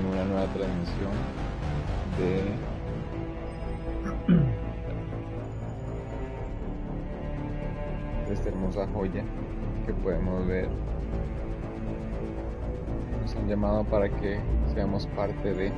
en una nueva transmisión de esta hermosa joya que podemos ver. Nos han llamado para que seamos parte de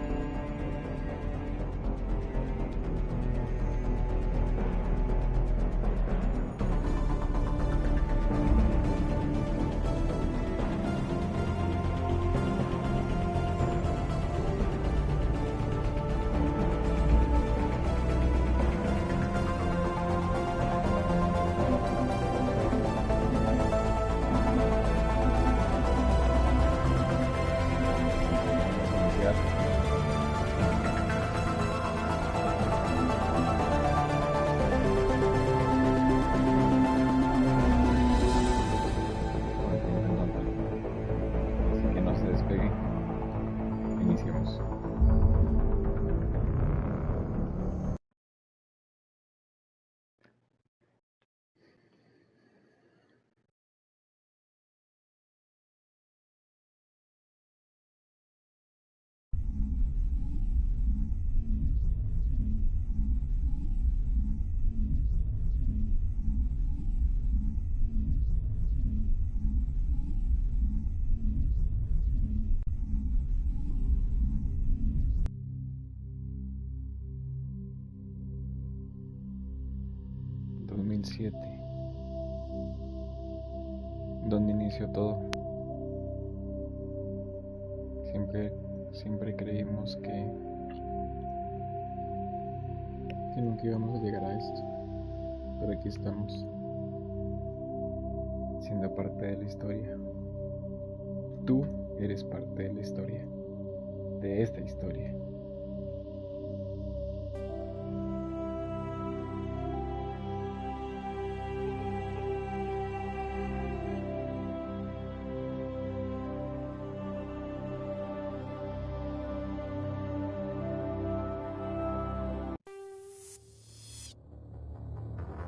donde inició todo. Siempre creímos que nunca íbamos a llegar a esto, pero aquí estamos, siendo parte de la historia. Tú eres parte de la historia, de esta historia.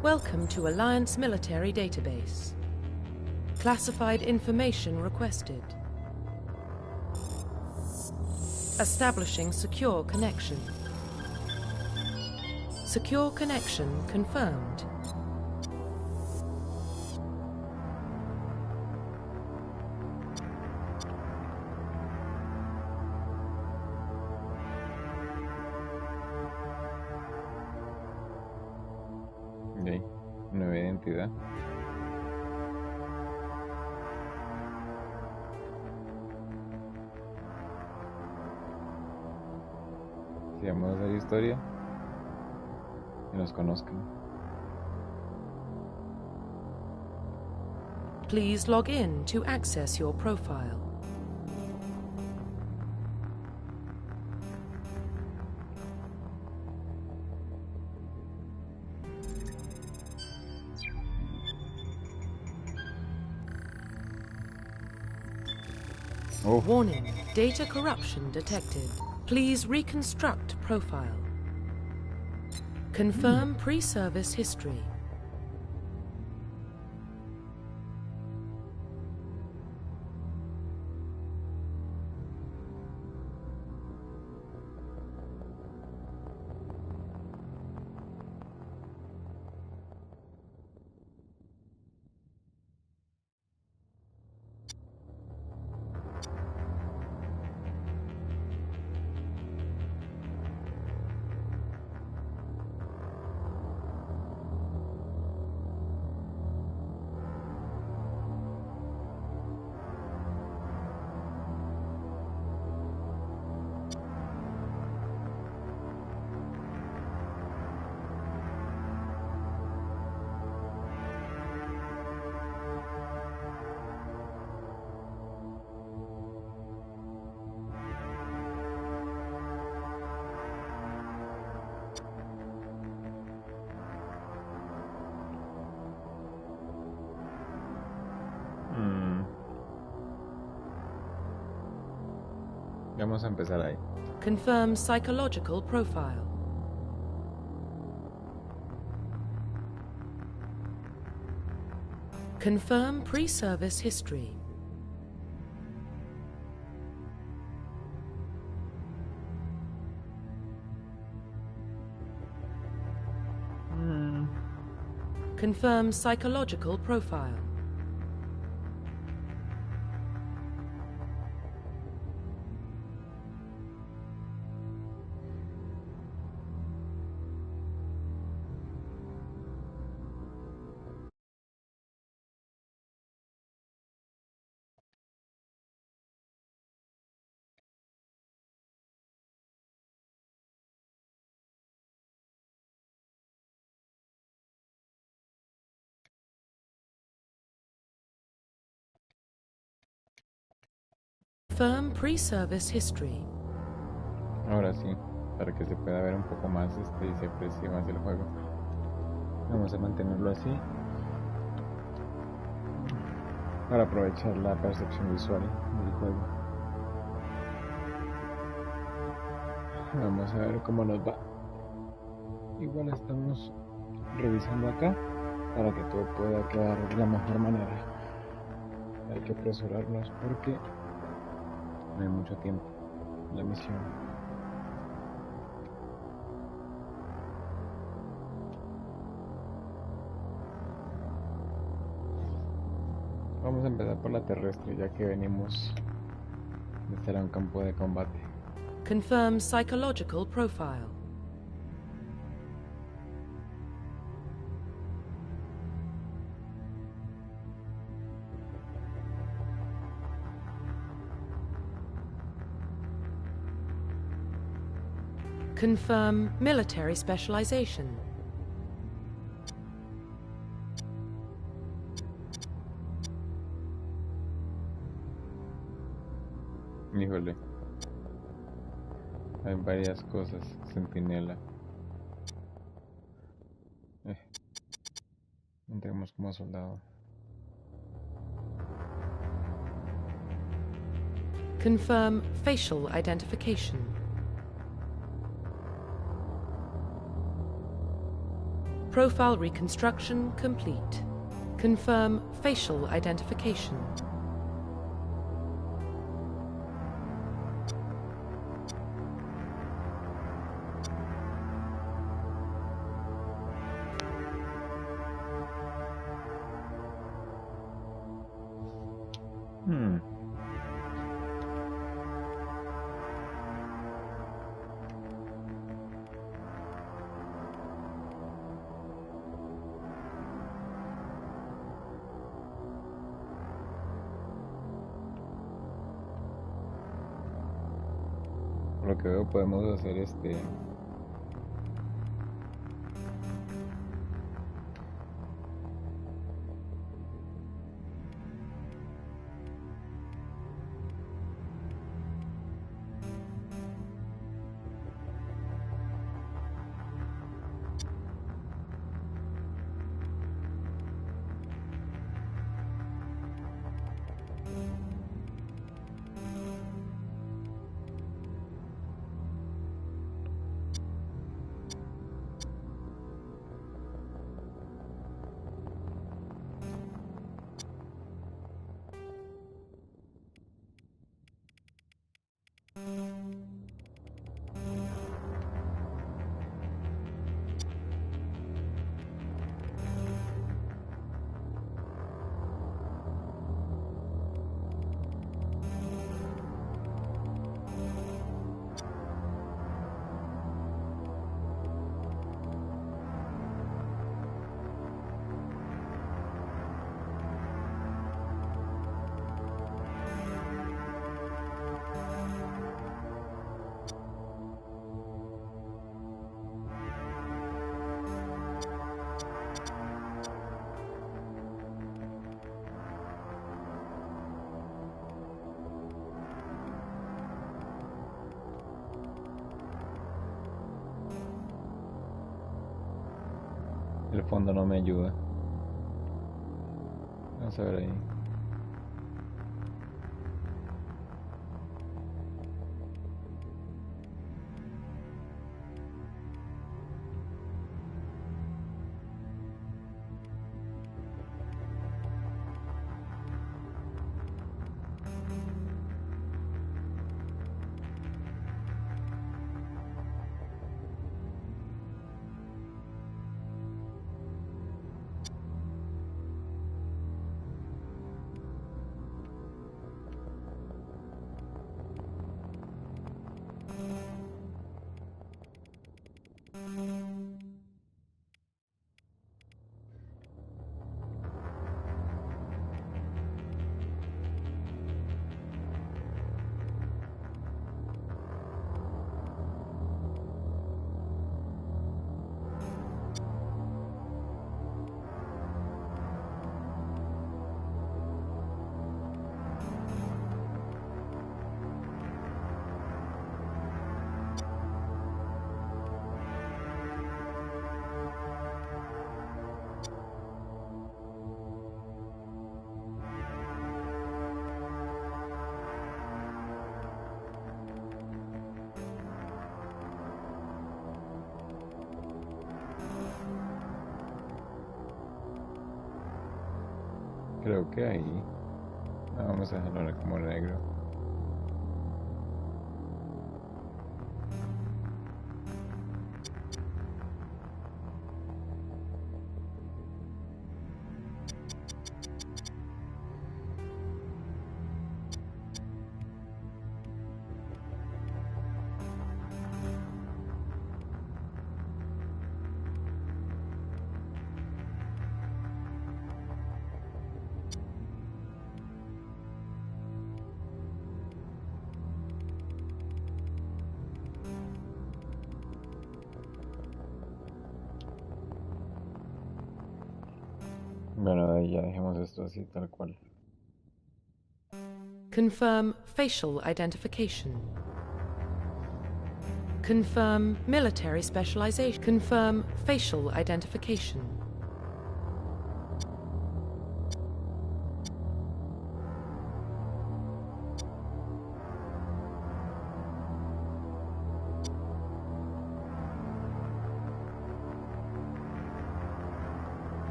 Welcome to Alliance Military Database. Classified information requested. Establishing secure connection. Secure connection confirmed. Nueva identidad. Sigamos a hacer historia y nos conozcan. Please log in to access your profile. Warning, data corruption detected. Please reconstruct profile. Confirm pre-service history. Vamos a empezar ahí. Confirm psychological profile. Confirm pre-service history. Confirm psychological profile. Confirm pre-service history. Ahora sí, para que se pueda ver un poco más y se aprecie más el juego. Vamos a mantenerlo así para aprovechar la percepción visual del juego. Vamos a ver cómo nos va. Igual estamos revisando acá para que todo pueda quedar de la mejor manera. Hay que apresurarnos porque no hay mucho tiempo en la misión. Vamos a empezar por la terrestre, ya que venimos de estar en un campo de combate. Confirm psychological profile. Confirm military specialization. Híjole, hay varias cosas. Centinela. Entremos como soldado. Confirm facial identification. Profile reconstruction complete. Confirm facial identification. Por lo que veo podemos hacer el fondo no me ayuda. Vamos a ver ahí. creo que ahí. Vamos a dejarlo como negro. Bueno, de ahí ya dejemos esto así tal cual. Confirm facial identification. Confirm military specialization. Confirm facial identification.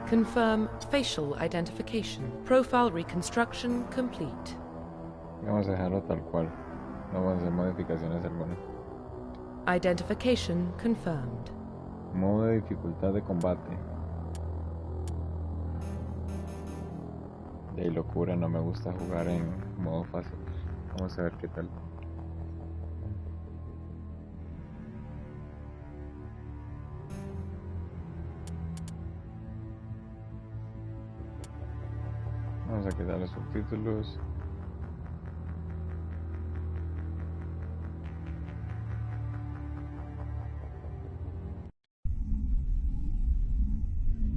Confirm facial identification. Profile reconstruction complete. Vamos a dejarlo tal cual. No vamos a hacer modificaciones algunas. Identification confirmed. Modo de dificultad de combate. De locura, no me gusta jugar en modo fácil. Vamos a ver qué tal. Vamos a quitar los subtítulos.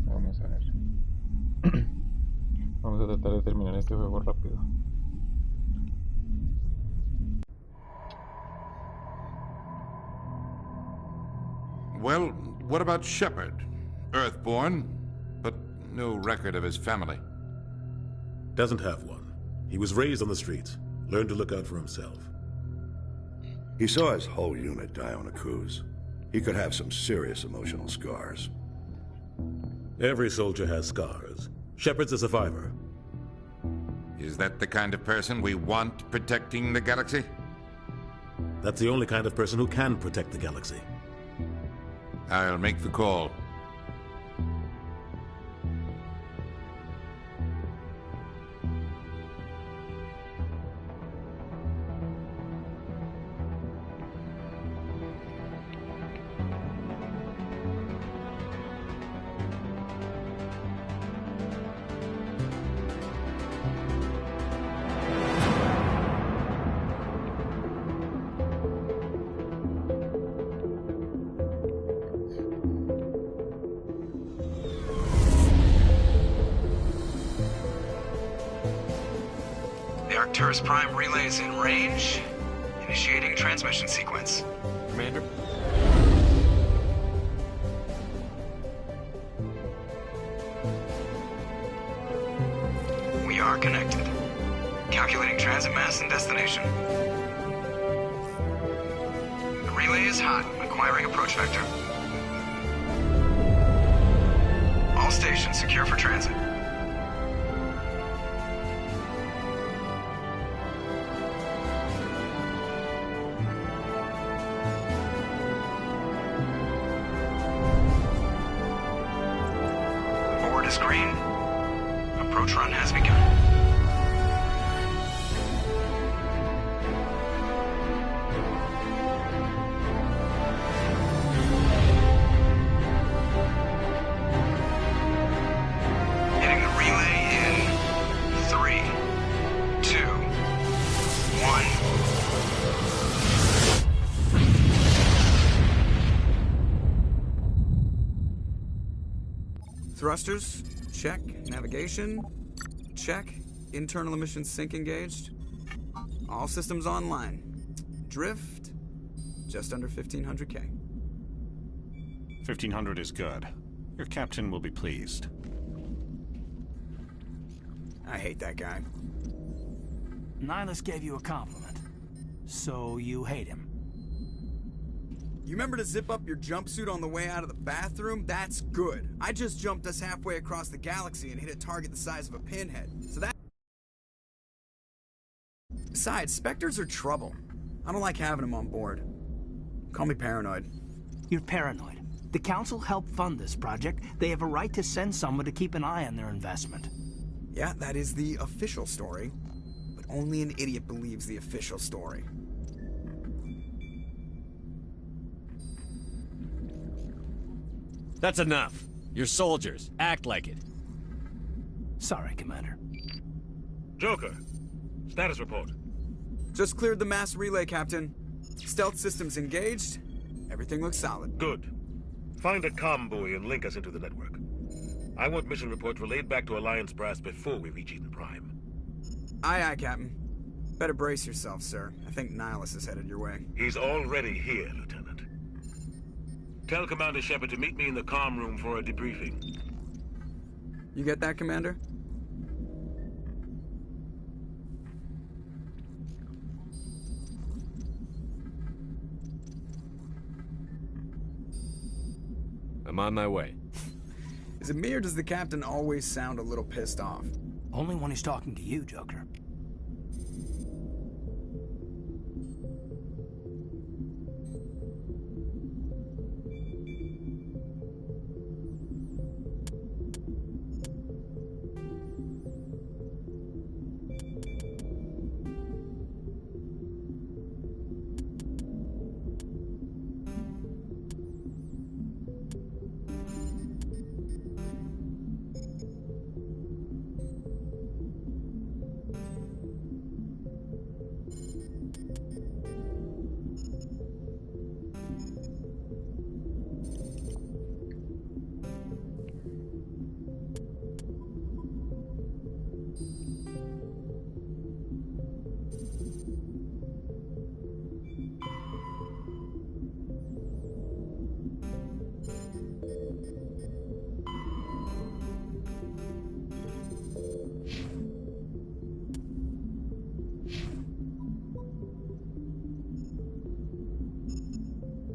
Vamos a ver. Vamos a tratar de terminar este juego rápido. Well, what about Shepard? Earthborn, but no record of his family. Doesn't have one. He was raised on the streets, learned to look out for himself. He saw his whole unit die on a cruise. He could have some serious emotional scars. Every soldier has scars. Shepard's a survivor. Is that the kind of person we want protecting the galaxy? That's the only kind of person who can protect the galaxy. I'll make the call. Arcturus Prime relay is in range. Initiating transmission sequence. Commander? We are connected. Calculating transit mass and destination. The relay is hot, acquiring approach vector. All stations secure for transit. Screen. Approach run has begun. Hitting the relay in 3, 2, 1. Thrusters, check. Navigation, check. Internal emission sync engaged. All systems online. Drift, just under 1500K. 1500 is good. Your captain will be pleased. I hate that guy. Nihilus gave you a compliment. So you hate him. You remember to zip up your jumpsuit on the way out of the bathroom? That's good. I just jumped us halfway across the galaxy and hit a target the size of a pinhead. So that... Besides, Spectres are trouble. I don't like having them on board. Call me paranoid. You're paranoid. The Council helped fund this project. They have a right to send someone to keep an eye on their investment. Yeah, that is the official story. But only an idiot believes the official story. That's enough. You're soldiers. Act like it. Sorry, Commander. Joker, status report. Just cleared the mass relay, Captain. Stealth systems engaged. Everything looks solid. Good. Find a comm buoy and link us into the network. I want mission reports relayed back to Alliance brass before we reach Eden Prime. Aye, aye, Captain. Better brace yourself, sir. I think Nihilus is headed your way. He's already here, Lieutenant. Tell Commander Shepard to meet me in the comm room for a debriefing. You get that, Commander? I'm on my way. Is it me or does the Captain always sound a little pissed off? Only when he's talking to you, Joker.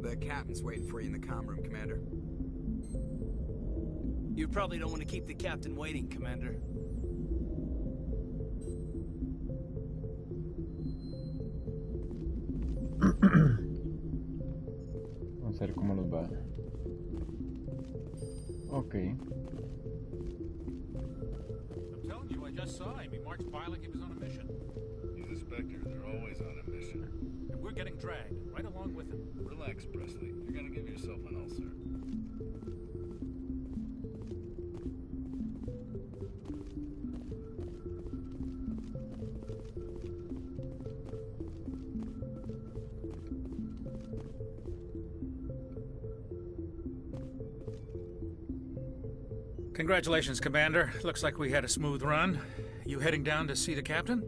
The Captain's waiting for you in the comm room, Commander. You probably don't want to keep the Captain waiting, Commander. Vamos a ver cómo nos va. Ok. I'm telling you, I just saw him. He marched by like he was on a mission. He's a Spectre. They're always on a mission. And we're getting dragged right along with him. Relax, Presley. You're gonna give yourself an ulcer. Congratulations, Commander. Looks like we had a smooth run. You heading down to see the Captain?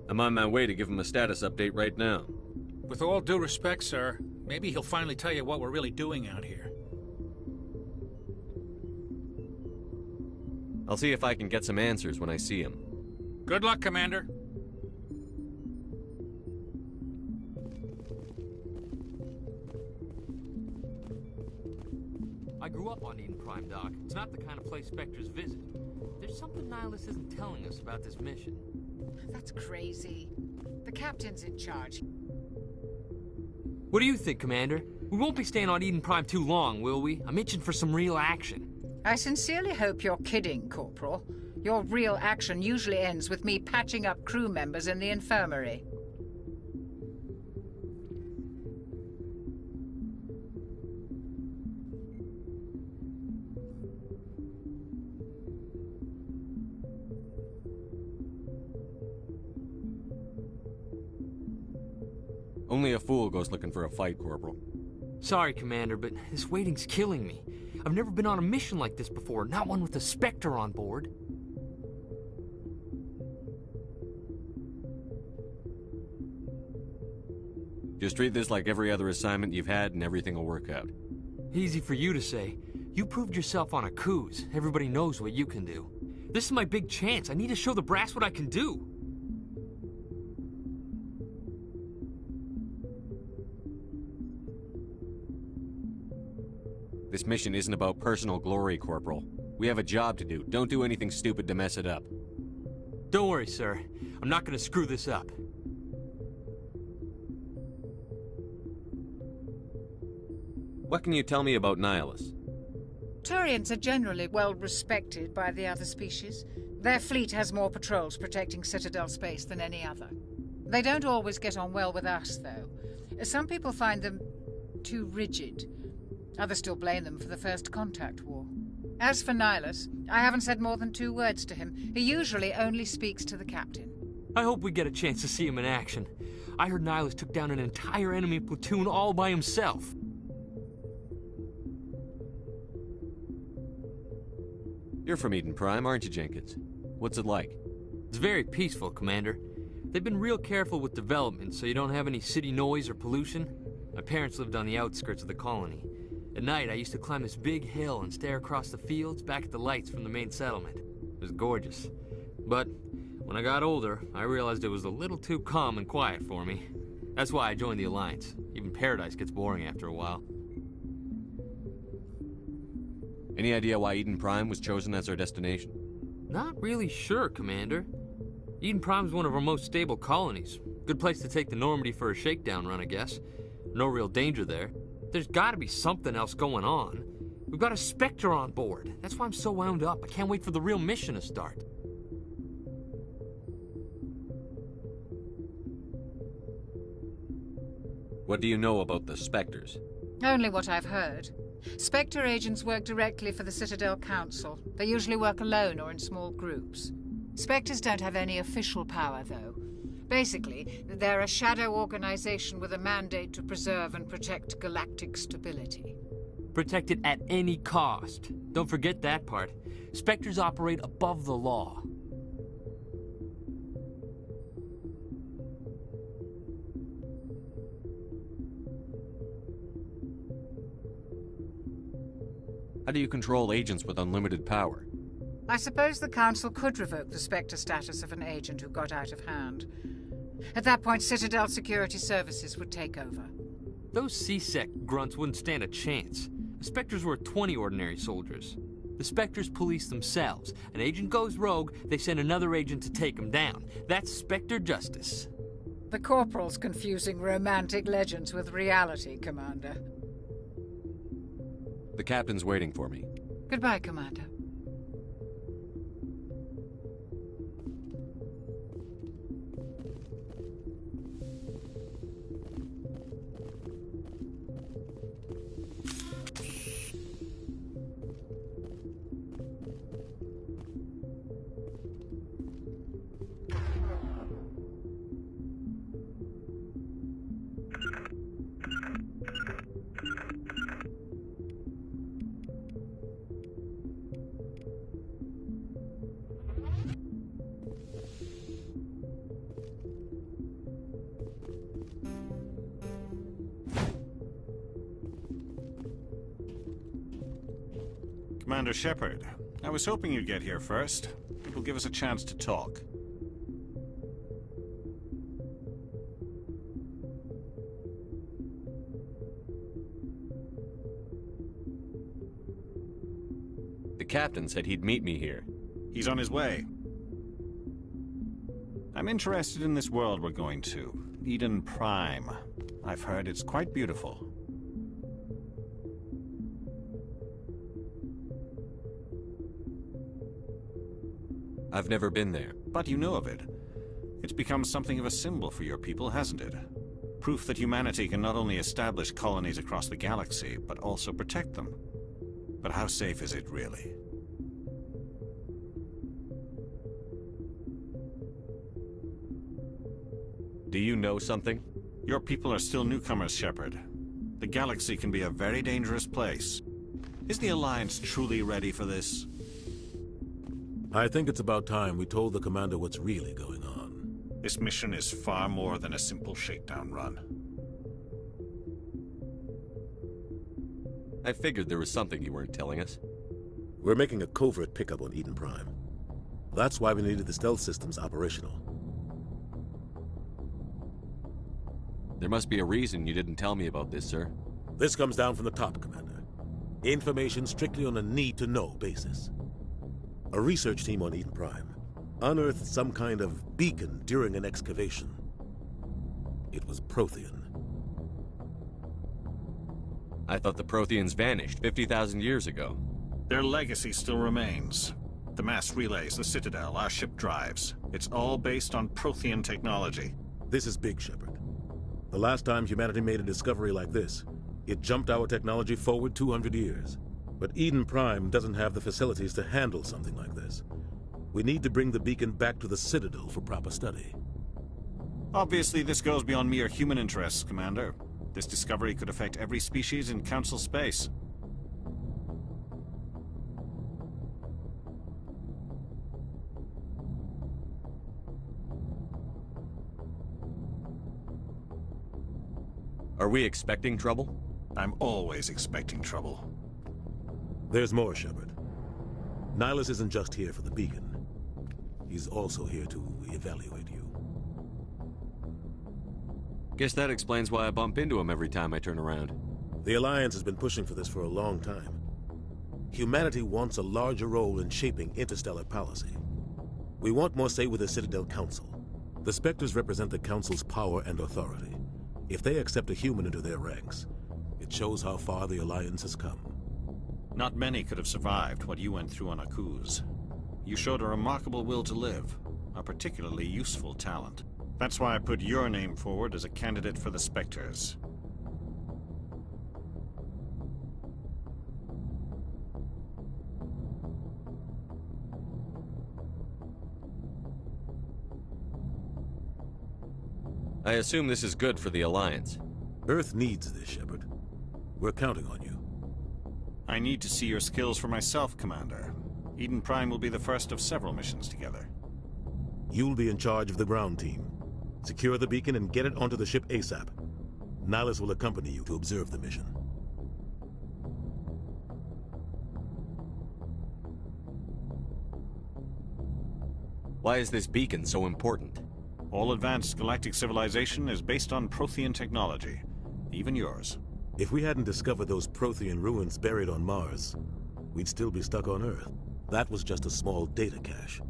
I'm on my way to give him a status update right now. With all due respect, sir, maybe he'll finally tell you what we're really doing out here. I'll see if I can get some answers when I see him. Good luck, Commander. I grew up on Eden Prime, Doc. It's not the kind of place Spectres visit. There's something Nihilus isn't telling us about this mission. That's crazy. The Captain's in charge. What do you think, Commander? We won't be staying on Eden Prime too long, will we? I'm itching for some real action. I sincerely hope you're kidding, Corporal. Your real action usually ends with me patching up crew members in the infirmary. Only a fool goes looking for a fight, Corporal. Sorry, Commander, but this waiting's killing me. I've never been on a mission like this before, not one with a Spectre on board. Just treat this like every other assignment you've had and everything will work out. Easy for you to say. You proved yourself on a cruise. Everybody knows what you can do. This is my big chance. I need to show the brass what I can do. This mission isn't about personal glory, Corporal. We have a job to do. Don't do anything stupid to mess it up. Don't worry, sir. I'm not gonna screw this up. What can you tell me about Nihilus? Turians are generally well respected by the other species. Their fleet has more patrols protecting Citadel space than any other. They don't always get on well with us, though. Some people find them too rigid. Others still blame them for the First Contact War. As for Nihilus, I haven't said more than 2 words to him. He usually only speaks to the captain. I hope we get a chance to see him in action. I heard Nihilus took down an entire enemy platoon all by himself. You're from Eden Prime, aren't you, Jenkins? What's it like? It's very peaceful, Commander. They've been real careful with development, so you don't have any city noise or pollution. My parents lived on the outskirts of the colony. At night, I used to climb this big hill and stare across the fields back at the lights from the main settlement. It was gorgeous. But when I got older, I realized it was a little too calm and quiet for me. That's why I joined the Alliance. Even Paradise gets boring after a while. Any idea why Eden Prime was chosen as our destination? Not really sure, Commander. Eden Prime's one of our most stable colonies. Good place to take the Normandy for a shakedown run, I guess. No real danger there. There's gotta be something else going on. We've got a Spectre on board. That's why I'm so wound up. I can't wait for the real mission to start. What do you know about the Spectres? Only what I've heard. Spectre agents work directly for the Citadel Council. They usually work alone or in small groups. Spectres don't have any official power, though. Basically, they're a shadow organization with a mandate to preserve and protect galactic stability. Protect it at any cost. Don't forget that part. Spectres operate above the law. How do you control agents with unlimited power? I suppose the Council could revoke the Spectre status of an agent who got out of hand. At that point, Citadel Security Services would take over. Those C-Sec grunts wouldn't stand a chance. The Spectres were 20 ordinary soldiers. The Spectres police themselves. An agent goes rogue, they send another agent to take him down. That's Spectre justice. The Corporal's confusing romantic legends with reality, Commander. The captain's waiting for me. Goodbye, Commander. Commander Shepard, I was hoping you'd get here first. It will give us a chance to talk. The captain said he'd meet me here. He's on his way. I'm interested in this world we're going to, Eden Prime. I've heard it's quite beautiful. I've never been there. But you know of it. It's become something of a symbol for your people, hasn't it? Proof that humanity can not only establish colonies across the galaxy, but also protect them. But how safe is it, really? Do you know something? Your people are still newcomers, Shepard. The galaxy can be a very dangerous place. Is the Alliance truly ready for this? I think it's about time we told the commander what's really going on. This mission is far more than a simple shakedown run. I figured there was something you weren't telling us. We're making a covert pickup on Eden Prime. That's why we needed the stealth systems operational. There must be a reason you didn't tell me about this, sir. This comes down from the top, Commander. Information strictly on a need-to-know basis. A research team on Eden Prime unearthed some kind of beacon during an excavation. It was Prothean. I thought the Protheans vanished 50,000 years ago. Their legacy still remains. The mass relays, the Citadel, our ship drives. It's all based on Prothean technology. This is big, Shepard. The last time humanity made a discovery like this, it jumped our technology forward 200 years. But Eden Prime doesn't have the facilities to handle something like this. We need to bring the beacon back to the Citadel for proper study. Obviously, this goes beyond mere human interests, Commander. This discovery could affect every species in Council space. Are we expecting trouble? I'm always expecting trouble. There's more, Shepard. Nihilus isn't just here for the beacon. He's also here to evaluate you. Guess that explains why I bump into him every time I turn around. The Alliance has been pushing for this for a long time. Humanity wants a larger role in shaping interstellar policy. We want more say with the Citadel Council. The Spectres represent the Council's power and authority. If they accept a human into their ranks, it shows how far the Alliance has come. Not many could have survived what you went through on Akuz. You showed a remarkable will to live, a particularly useful talent. That's why I put your name forward as a candidate for the Spectres. I assume this is good for the Alliance. Earth needs this, Shepard. We're counting on you. I need to see your skills for myself, Commander. Eden Prime will be the first of several missions together. You'll be in charge of the ground team. Secure the beacon and get it onto the ship ASAP. Nihilus will accompany you to observe the mission. Why is this beacon so important? All advanced galactic civilization is based on Prothean technology. Even yours. If we hadn't discovered those Prothean ruins buried on Mars, we'd still be stuck on Earth. That was just a small data cache.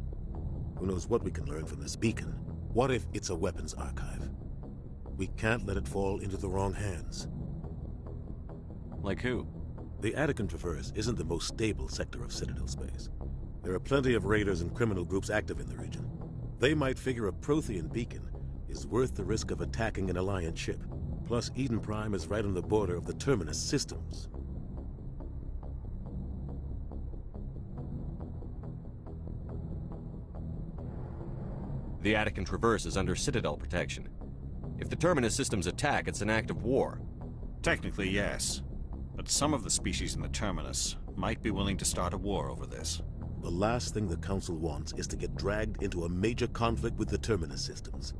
Who knows what we can learn from this beacon? What if it's a weapons archive? We can't let it fall into the wrong hands. Like who? The Attican Traverse isn't the most stable sector of Citadel space. There are plenty of raiders and criminal groups active in the region. They might figure a Prothean beacon is worth the risk of attacking an Alliance ship. Plus, Eden Prime is right on the border of the Terminus systems. The Attican Traverse is under Citadel protection. If the Terminus systems attack, it's an act of war. Technically, yes. But some of the species in the Terminus might be willing to start a war over this. The last thing the Council wants is to get dragged into a major conflict with the Terminus systems.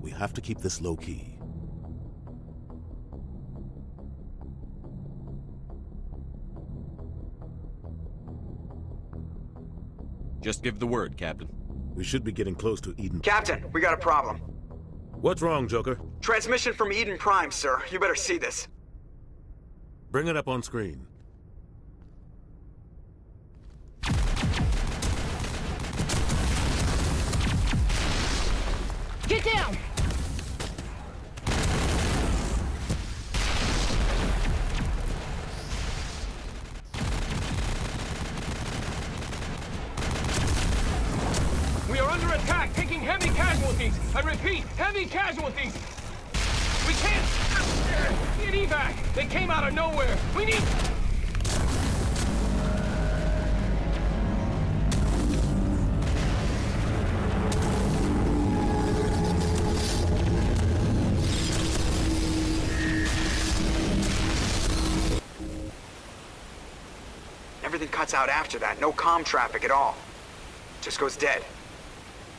We have to keep this low-key. Just give the word, Captain. We should be getting close to Eden. Captain, we got a problem. What's wrong, Joker? Transmission from Eden Prime, sir. You better see this. Bring it up on screen. Get down! We are under attack, taking heavy casualties. I repeat, heavy casualties. We can't get evac. They came out of nowhere. We need... Everything cuts out after that. No comm traffic at all. Just goes dead.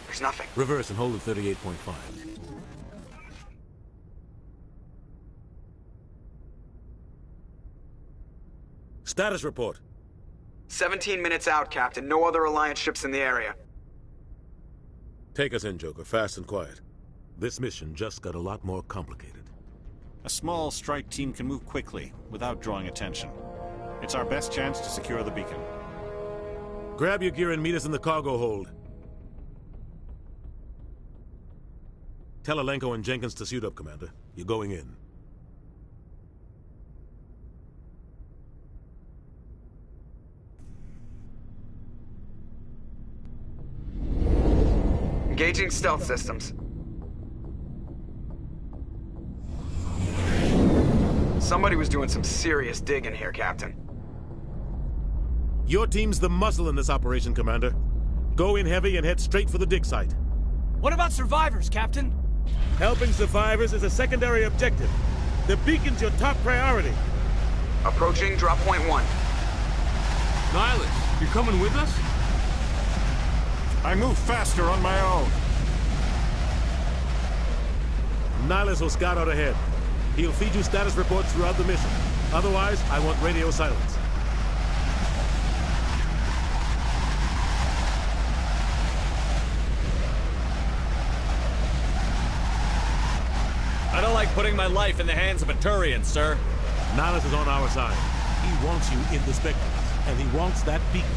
There's nothing. Reverse and hold at 38.5. Status report. 17 minutes out, Captain. No other Alliance ships in the area. Take us in, Joker, fast and quiet. This mission just got a lot more complicated. A small strike team can move quickly, without drawing attention. It's our best chance to secure the beacon. Grab your gear and meet us in the cargo hold. Tell Alenko and Jenkins to suit up, Commander. You're going in. Engaging stealth systems. Somebody was doing some serious digging here, Captain. Your team's the muscle in this operation, Commander. Go in heavy and head straight for the dig site. What about survivors, Captain? Helping survivors is a secondary objective. The beacon's your top priority. Approaching drop point 1. Nihilus, you're coming with us? I move faster on my own. Nihilus will scout out ahead. He'll feed you status reports throughout the mission. Otherwise, I want radio silence. I don't like putting my life in the hands of a Turian, sir. Nihilus is on our side. He wants you in the Spectre, and he wants that beacon.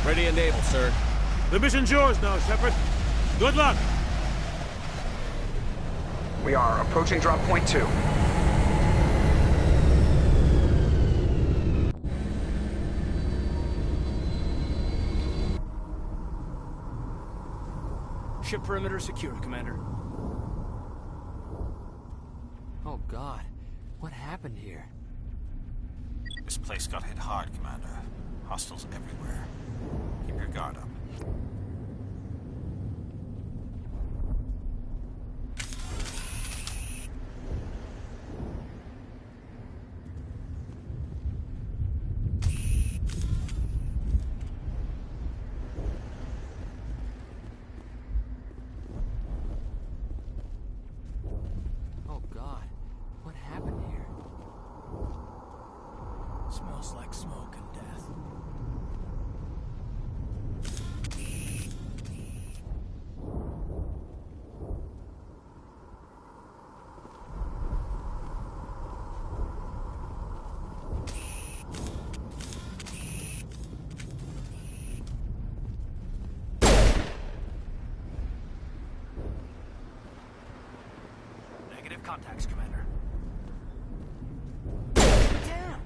Ready and able, sir. The mission's yours now, Shepard. Good luck! We are approaching drop point 2. Ship perimeter secure, Commander. Oh, God. What happened here? This place got hit hard, Commander. Hostiles everywhere. Keep your guard up. Oh, God. What happened here? Smells like smoke and death. Negative contacts, Commander. Damn!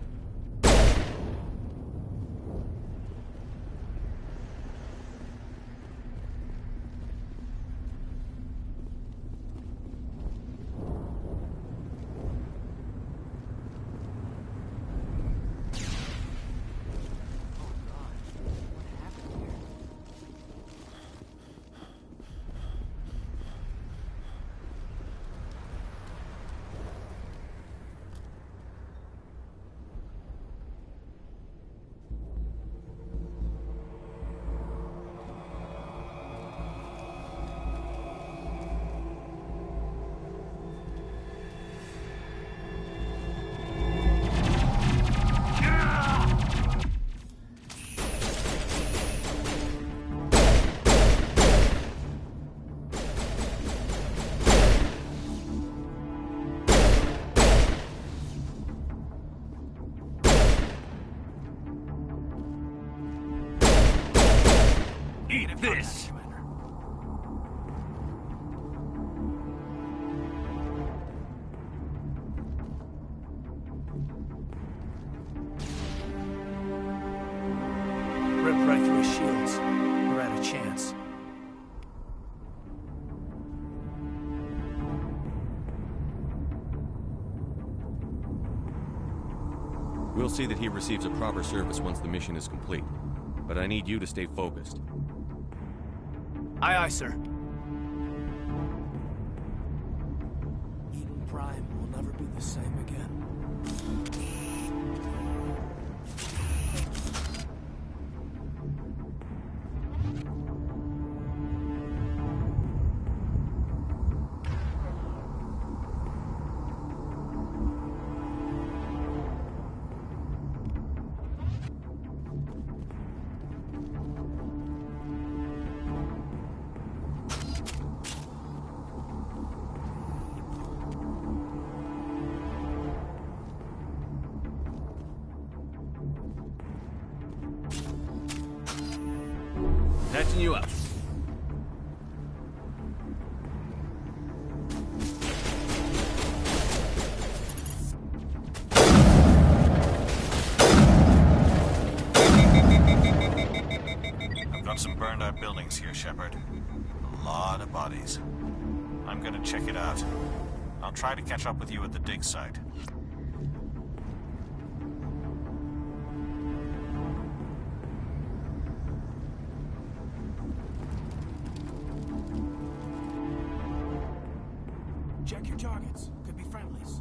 Eat this! Rip right through his shields. We're at a chance. We'll see that he receives a proper service once the mission is complete. But I need you to stay focused. Aye, aye, sir. Eden Prime will never be the same again. you up. I've got some burned out buildings here, Shepard. A lot of bodies. I'm gonna check it out. I'll try to catch up with you at the dig site. Check your targets. Could be friendlies.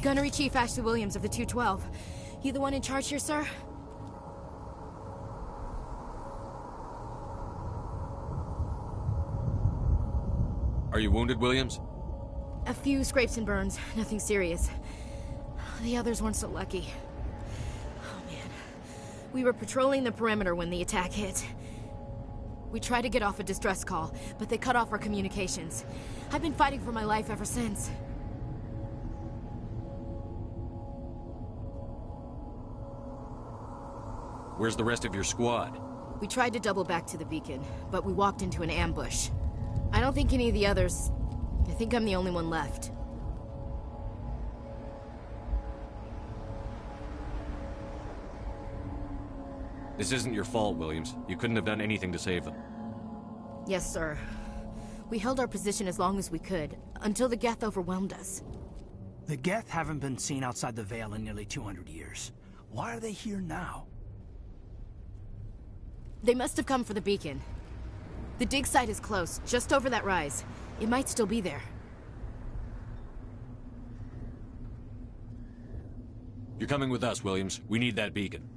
Gunnery Chief Ashley Williams of the 212. You the one in charge here, sir? Are you wounded, Williams? A few scrapes and burns, nothing serious. The others weren't so lucky. Oh man. We were patrolling the perimeter when the attack hit. We tried to get off a distress call, but they cut off our communications. I've been fighting for my life ever since. Where's the rest of your squad? We tried to double back to the beacon, but we walked into an ambush. I don't think any of the others... I think I'm the only one left. This isn't your fault, Williams. You couldn't have done anything to save them. Yes, sir. We held our position as long as we could, until the Geth overwhelmed us. The Geth haven't been seen outside the Veil in nearly 200 years. Why are they here now? They must have come for the beacon. The dig site is close, just over that rise. It might still be there. You're coming with us, Williams. We need that beacon.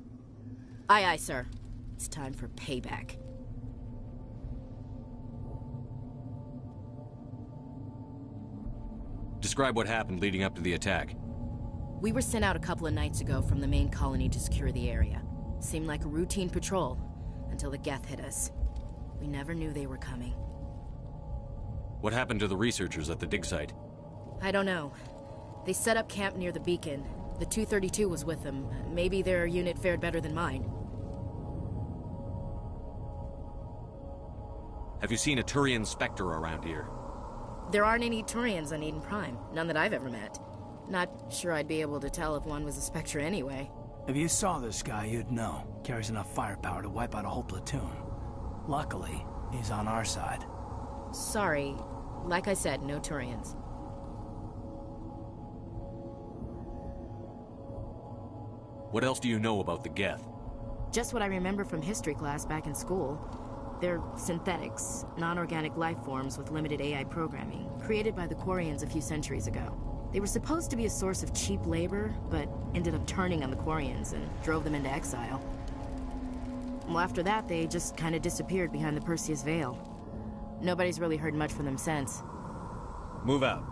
Aye, aye, sir. It's time for payback. Describe what happened leading up to the attack. We were sent out a couple of nights ago from the main colony to secure the area. Seemed like a routine patrol, until the Geth hit us. We never knew they were coming. What happened to the researchers at the dig site? I don't know. They set up camp near the beacon. The 232 was with them. Maybe their unit fared better than mine. Have you seen a Turian Spectre around here? There aren't any Turians on Eden Prime. None that I've ever met. Not sure I'd be able to tell if one was a Spectre anyway. If you saw this guy, you'd know. Carries enough firepower to wipe out a whole platoon. Luckily, he's on our side. Sorry. Like I said, no Turians. What else do you know about the Geth? Just what I remember from history class back in school. They're synthetics, non-organic life forms with limited AI programming, created by the Quarians a few centuries ago. They were supposed to be a source of cheap labor, but ended up turning on the Quarians and drove them into exile. Well, after that, they just kind of disappeared behind the Perseus Veil. Nobody's really heard much from them since. Move out.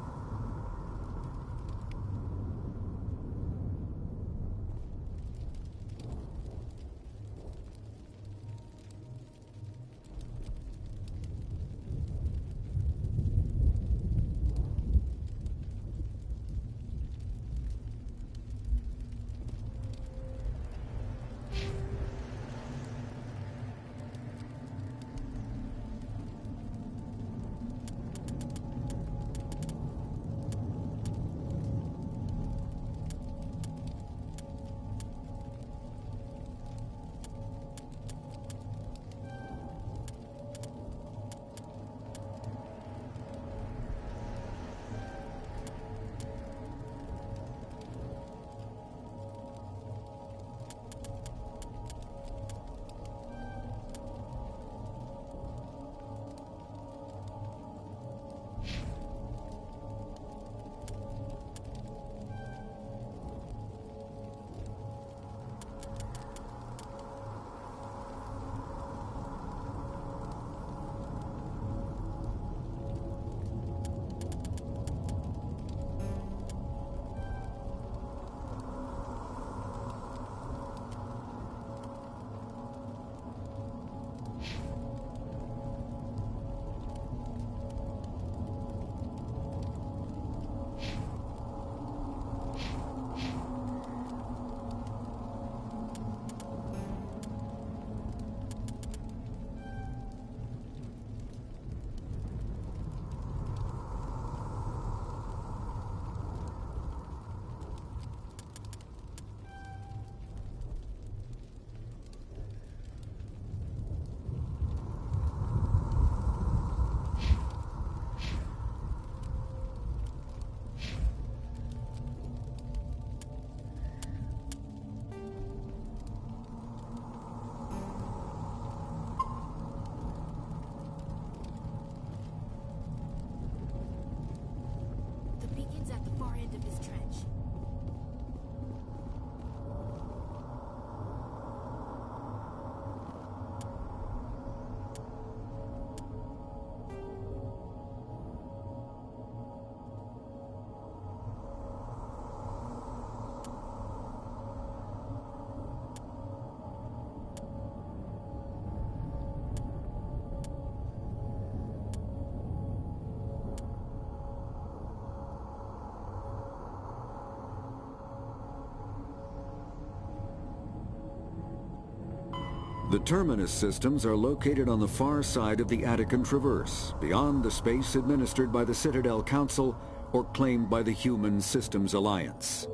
At the far end of this trench. The terminus systems are located on the far side of the Attican Traverse, beyond the space administered by the Citadel Council or claimed by the Human Systems Alliance.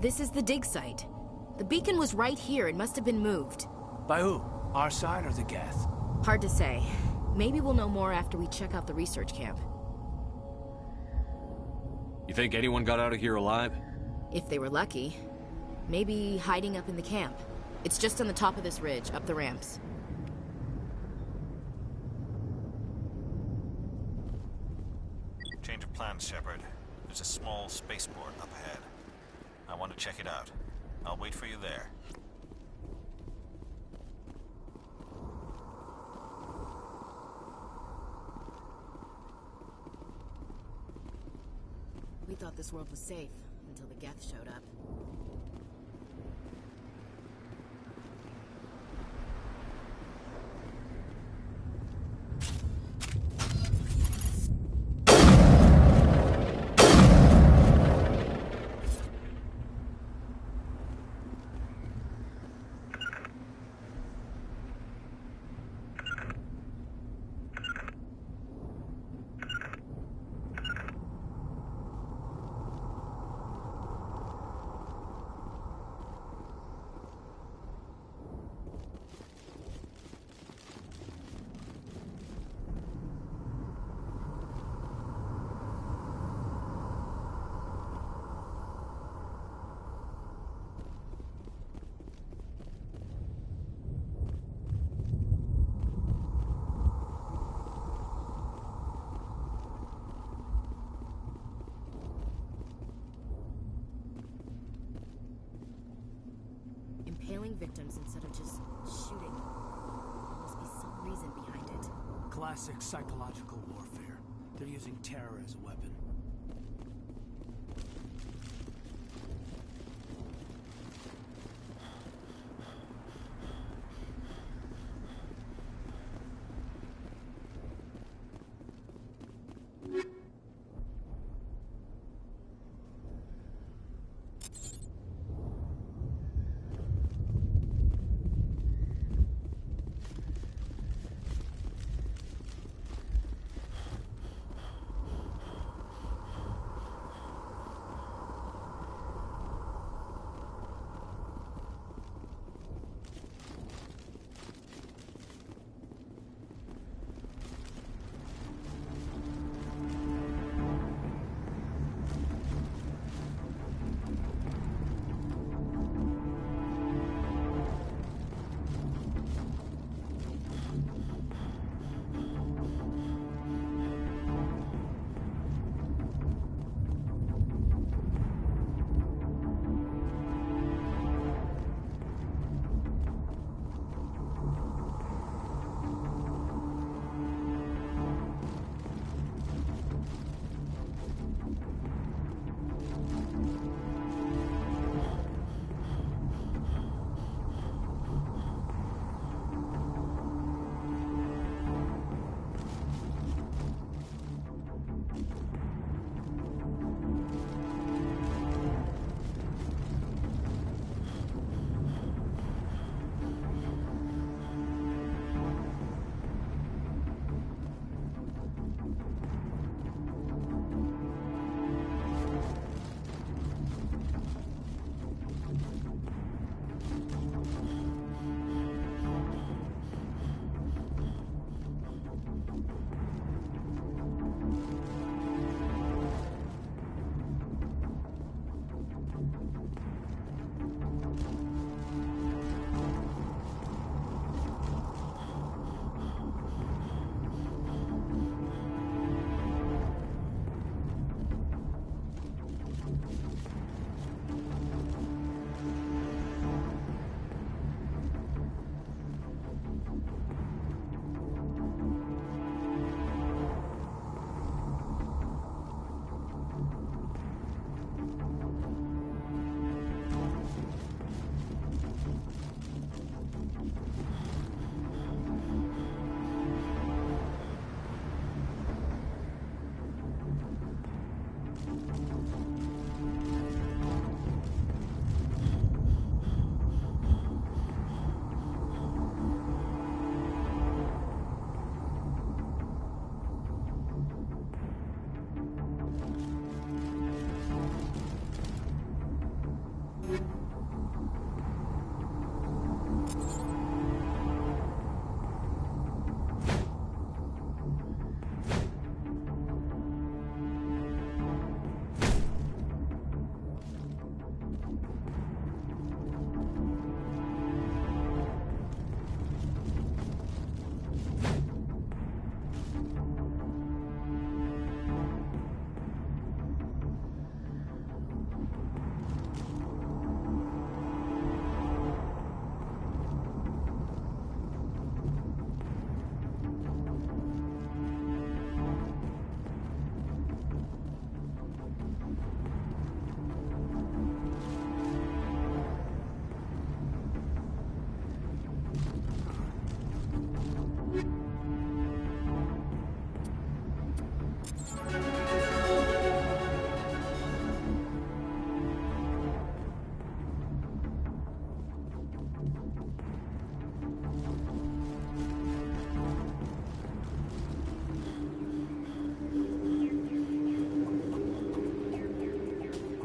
This is the dig site. The beacon was right here. It must have been moved. By who? Our side or the Geth? Hard to say. Maybe we'll know more after we check out the research camp. You think anyone got out of here alive? If they were lucky. Maybe hiding up in the camp. It's just on the top of this ridge, up the ramps. Change of plans, Shepard. There's a small spaceport up ahead. I want to check it out. I'll wait for you there. We thought this world was safe until the Geth showed up. Impaling victims instead of just shooting. There must be some reason behind it. Classic psychological warfare. They're using terror as a weapon.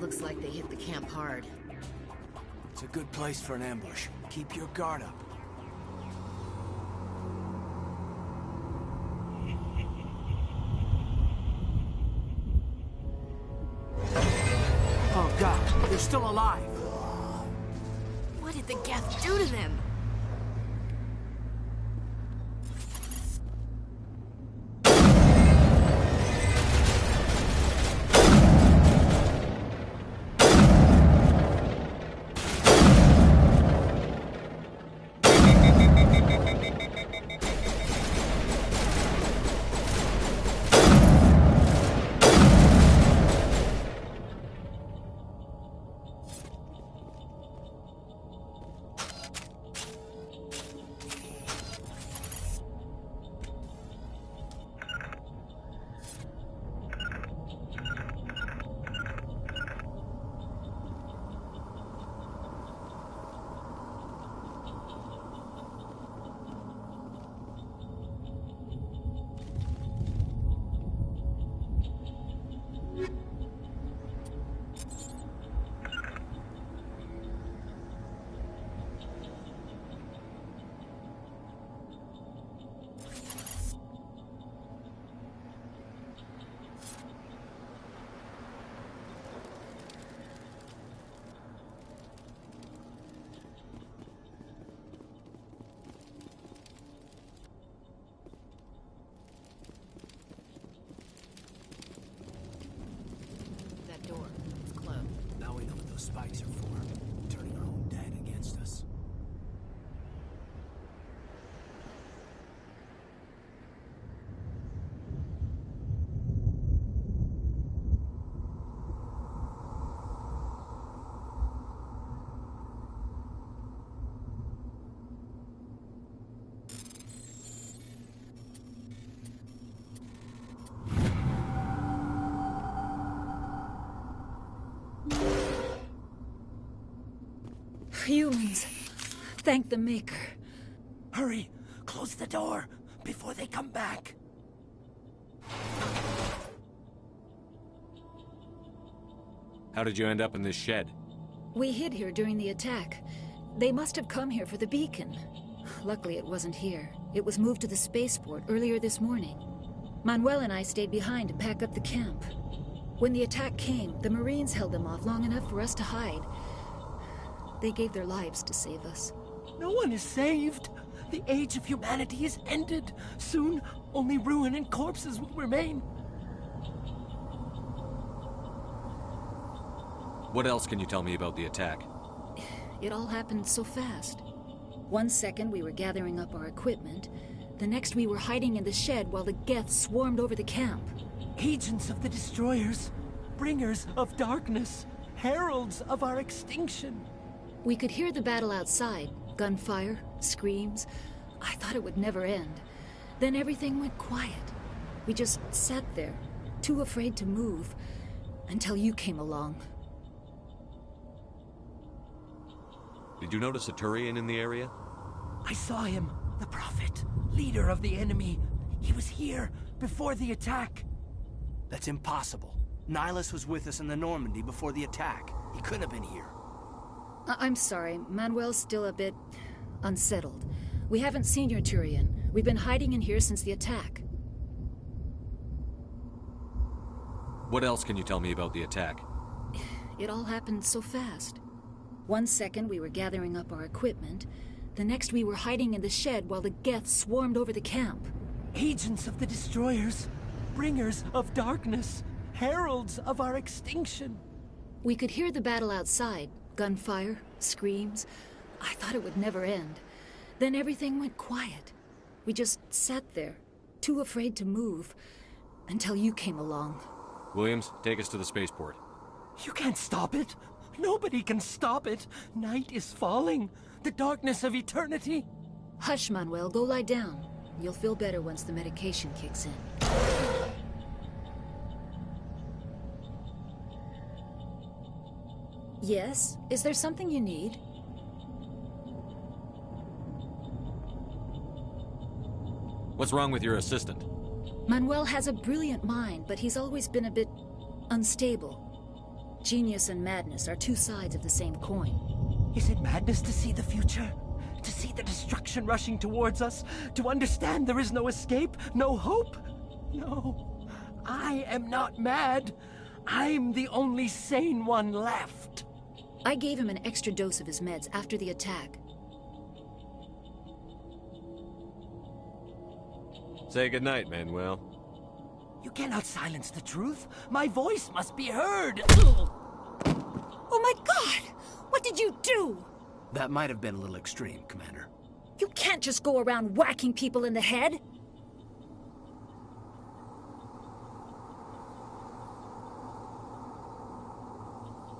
Looks like they hit the camp hard. It's a good place for an ambush. Keep your guard up. Oh God, they're still alive. What did the Geth do to them? Spikes are for, turning our own dead against us. Humans. Thank the Maker. Hurry! Close the door before they come back. How did you end up in this shed? We hid here during the attack. They must have come here for the beacon. Luckily, it wasn't here. It was moved to the spaceport earlier this morning. Manuel and I stayed behind to pack up the camp. When the attack came, the Marines held them off long enough for us to hide. They gave their lives to save us. No one is saved. The age of humanity is ended. Soon, only ruin and corpses will remain. What else can you tell me about the attack? It all happened so fast. 1 second we were gathering up our equipment. The next we were hiding in the shed while the Geth swarmed over the camp. Agents of the Destroyers, bringers of darkness, heralds of our extinction. We could hear the battle outside. Gunfire, screams. I thought it would never end. Then everything went quiet. We just sat there, too afraid to move, until you came along. Did you notice a Turian in the area? I saw him, the Prophet, leader of the enemy. He was here before the attack. That's impossible. Nihilus was with us in the Normandy before the attack. He couldn't have been here. I'm sorry, Manuel's still a bit unsettled. We haven't seen your Turian. We've been hiding in here since the attack. What else can you tell me about the attack? It all happened so fast. 1 second we were gathering up our equipment. The next we were hiding in the shed while the Geth swarmed over the camp. Agents of the Destroyers, bringers of darkness, heralds of our extinction. We could hear the battle outside. Gunfire, screams. I thought it would never end. Then everything went quiet. We just sat there, too afraid to move, until you came along. Williams, take us to the spaceport. You can't stop it. Nobody can stop it. Night is falling. The darkness of eternity. Hush, Manuel. Go lie down. You'll feel better once the medication kicks in. Yes? Is there something you need? What's wrong with your assistant? Manuel has a brilliant mind, but he's always been a bit unstable. Genius and madness are two sides of the same coin. Is it madness to see the future? To see the destruction rushing towards us? To understand there is no escape? No hope? No. I am not mad. I'm the only sane one left. I gave him an extra dose of his meds after the attack. Say goodnight, Manuel. You cannot silence the truth. My voice must be heard. Oh my God! What did you do? That might have been a little extreme, Commander. You can't just go around whacking people in the head. It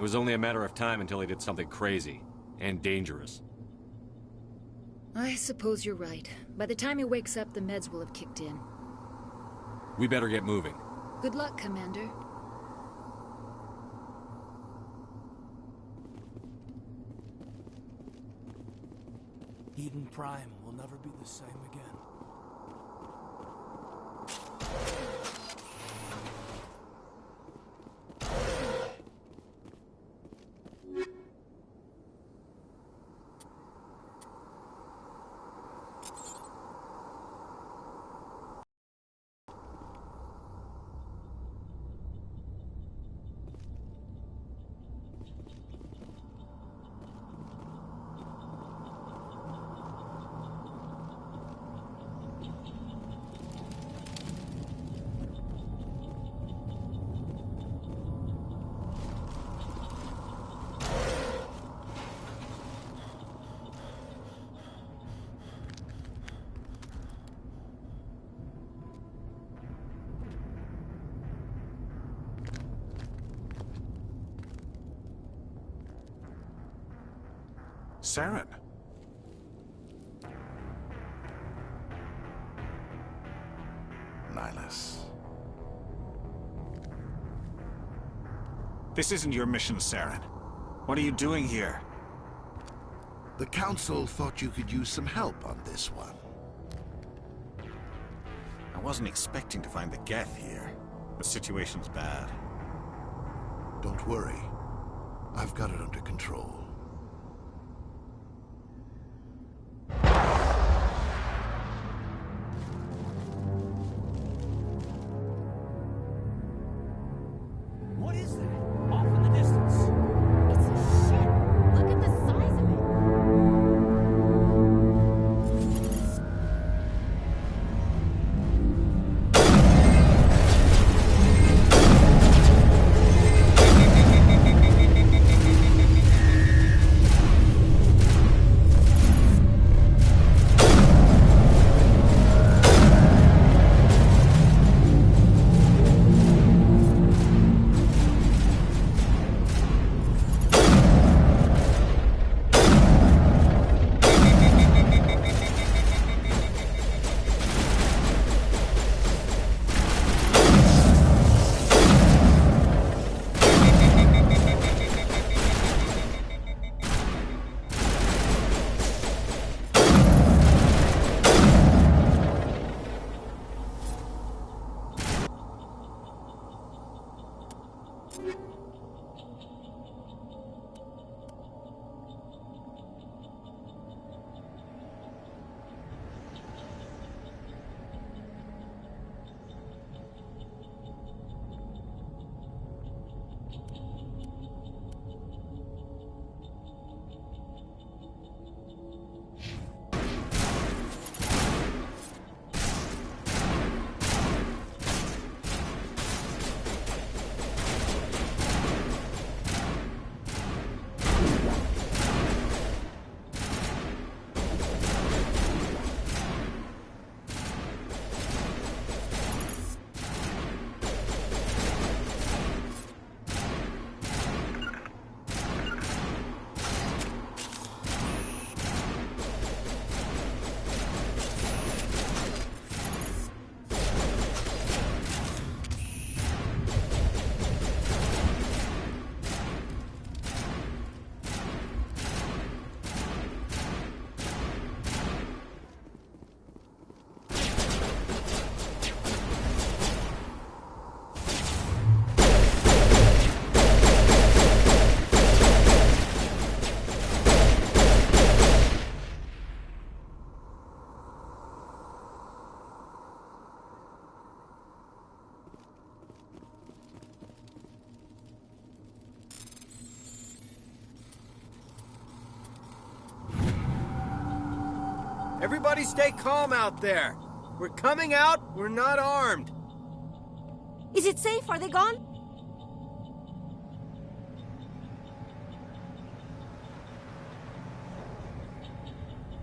was only a matter of time until he did something crazy and dangerous. I suppose you're right. By the time he wakes up, the meds will have kicked in. We better get moving. Good luck, Commander. Eden Prime will never be the same again. Saren. Nihilus. This isn't your mission, Saren. What are you doing here? The Council thought you could use some help on this one. I wasn't expecting to find the Geth here. The situation's bad. Don't worry. I've got it under control. What is that? Off in the distance. It's a ship. Look at the size of it. Everybody stay calm out there. We're coming out, we're not armed. Is it safe? Are they gone?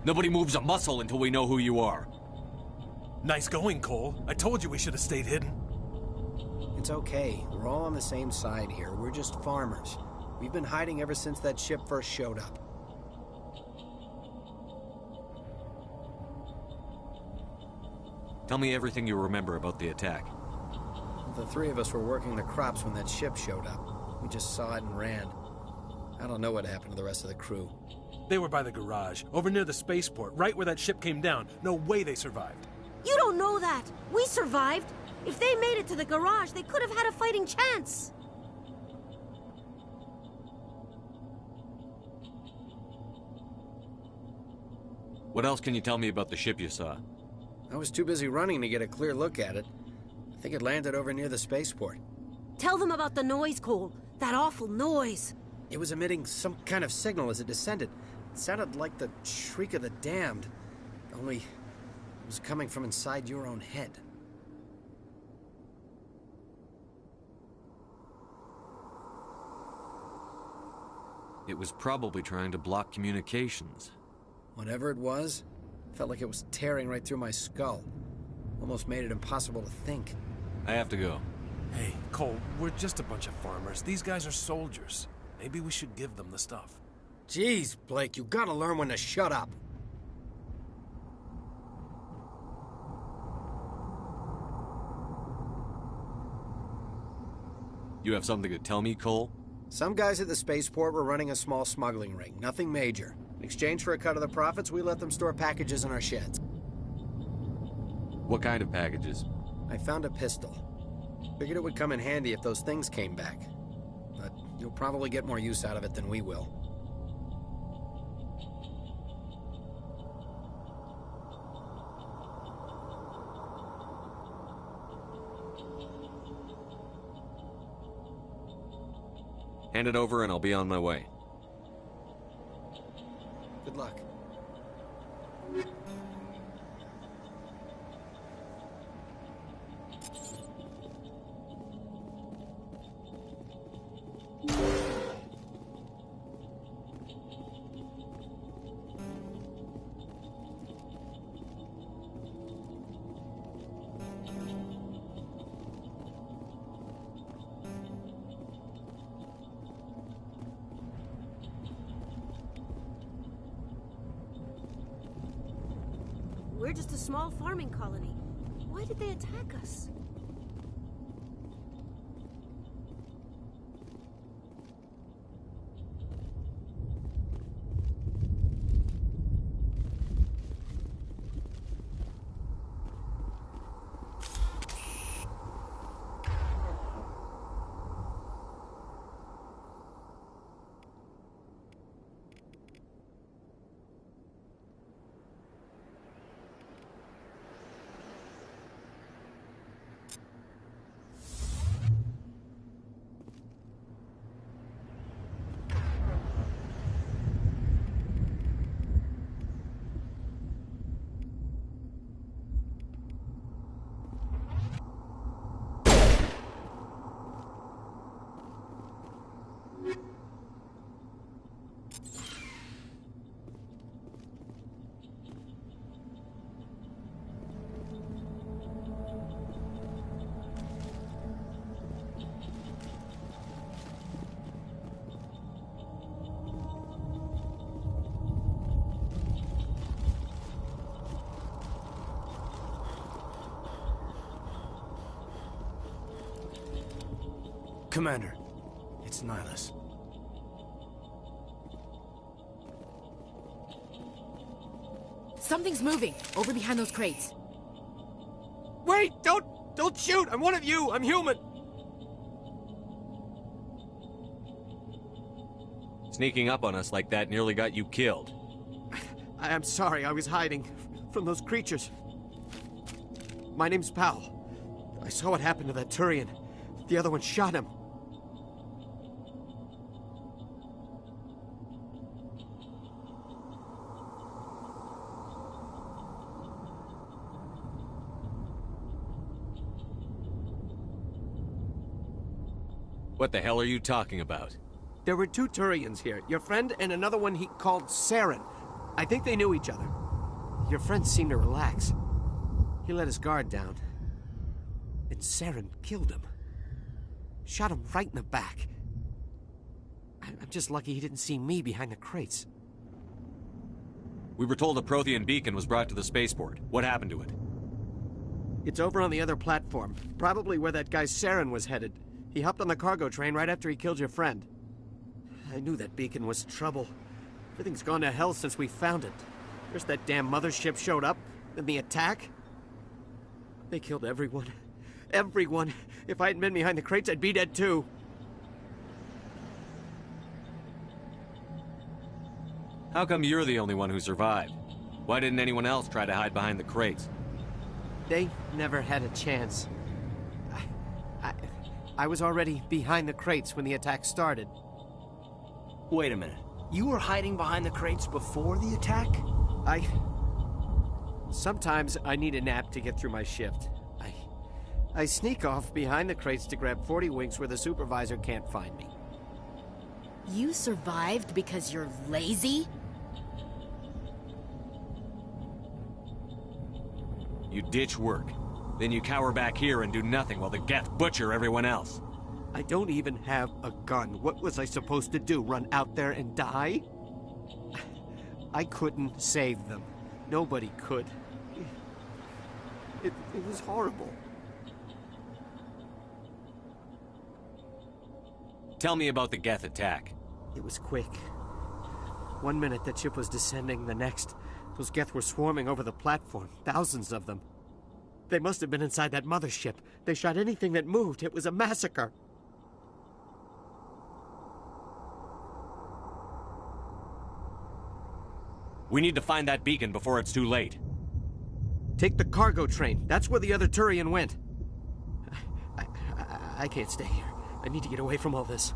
Nobody moves a muscle until we know who you are. Nice going, Cole. I told you we should have stayed hidden. It's okay. We're all on the same side here. We're just farmers. We've been hiding ever since that ship first showed up. Tell me everything you remember about the attack. The three of us were working the crops when that ship showed up. We just saw it and ran. I don't know what happened to the rest of the crew. They were by the garage, over near the spaceport, right where that ship came down. No way they survived. You don't know that. We survived. If they made it to the garage, they could have had a fighting chance. What else can you tell me about the ship you saw? I was too busy running to get a clear look at it. I think it landed over near the spaceport. Tell them about the noise, Cole. That awful noise. It was emitting some kind of signal as it descended. It sounded like the shriek of the damned. Only it was coming from inside your own head. It was probably trying to block communications. Whatever it was, felt like it was tearing right through my skull. Almost made it impossible to think. I have to go. Hey, Cole, we're just a bunch of farmers. These guys are soldiers. Maybe we should give them the stuff. Jeez, Blake, you gotta learn when to shut up. You have something to tell me, Cole? Some guys at the spaceport were running a small smuggling ring, nothing major. In exchange for a cut of the profits, we let them store packages in our sheds. What kind of packages? I found a pistol. Figured it would come in handy if those things came back. But you'll probably get more use out of it than we will. Hand it over and I'll be on my way. Good luck. We're just a small farming colony. Why did they attack us? Commander, it's Nihilus. Something's moving, over behind those crates. Wait! Don't shoot! I'm one of you! I'm human! Sneaking up on us like that nearly got you killed. I'm sorry, I was hiding from those creatures. My name's Powell. I saw what happened to that Turian. The other one shot him. What the hell are you talking about? There were 2 Turians here. Your friend and another one he called Saren. I think they knew each other. Your friend seemed to relax. He let his guard down. And Saren killed him. Shot him right in the back. I'm just lucky he didn't see me behind the crates. We were told a Prothean beacon was brought to the spaceport. What happened to it? It's over on the other platform. Probably where that guy Saren was headed. He hopped on the cargo train right after he killed your friend. I knew that beacon was trouble. Everything's gone to hell since we found it. First that damn mothership showed up, then the attack. They killed everyone. Everyone. If I hadn't been behind the crates, I'd be dead too. How come you're the only one who survived? Why didn't anyone else try to hide behind the crates? They never had a chance. I was already behind the crates when the attack started. Wait a minute. You were hiding behind the crates before the attack? Sometimes I need a nap to get through my shift. I sneak off behind the crates to grab 40 winks where the supervisor can't find me. You survived because you're lazy? You ditch work. Then you cower back here and do nothing while the Geth butcher everyone else. I don't even have a gun. What was I supposed to do? Run out there and die? I couldn't save them. Nobody could. It was horrible. Tell me about the Geth attack. It was quick. 1 minute the ship was descending, the next, those Geth were swarming over the platform. Thousands of them. They must have been inside that mothership. They shot anything that moved. It was a massacre. We need to find that beacon before it's too late. Take the cargo train. That's where the other Turian went. I can't stay here. I need to get away from all this.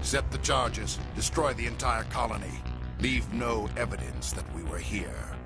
Set the charges. Destroy the entire colony. Leave no evidence that we were here.